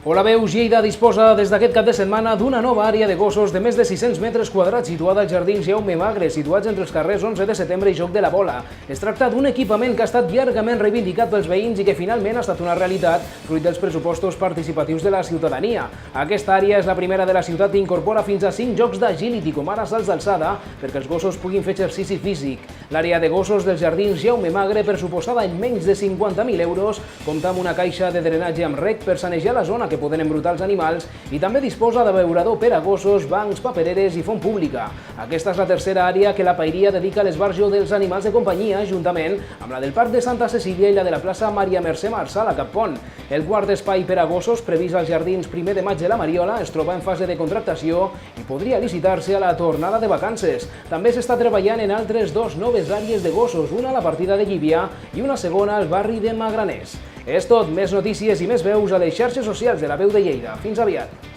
Hola Veus, Lleida disposa des d'aquest cap de setmana d'una nova àrea de gossos de més de 600 metres quadrats situada als Jardins Jaume Magre, situats entre els carrers 11 de setembre i Joc de la Bola. Es tracta d'un equipament que ha estat llargament reivindicat pels veïns i que finalment ha estat una realitat fruit dels pressupostos participatius de la ciutadania. Aquesta àrea és la primera de la ciutat i incorpora fins a 5 jocs d'agility, com ara salts d'alçada, perquè els gossos puguin fer exercici físic. L'àrea de gossos dels Jardins Jaume Magre, pressuposada en menys de 50.000 euros, compta amb una caixa de drenatge amb rec per sanejar la zona que poden embrutar els animals i també disposa de beurador per a gossos, bancs, papereres i font pública. Aquesta és la tercera àrea que la Paeria dedica a l'esbarjo dels animals de companyia, juntament amb la del Parc de Santa Cecília i la de la plaça Maria Mercè Marçal a Cappont. El quart espai per a gossos, previst als Jardins 1 de maig de la Mariola, es troba en fase de contractació i podria licitar-se a la tornada de vacances. També s'està treballant en altres dues noves àrees de gossos, una a la partida de Llívia i una segona al barri de Magraners. És tot, més notícies i més veus a les xarxes socials de la Veu de Lleida. Fins aviat!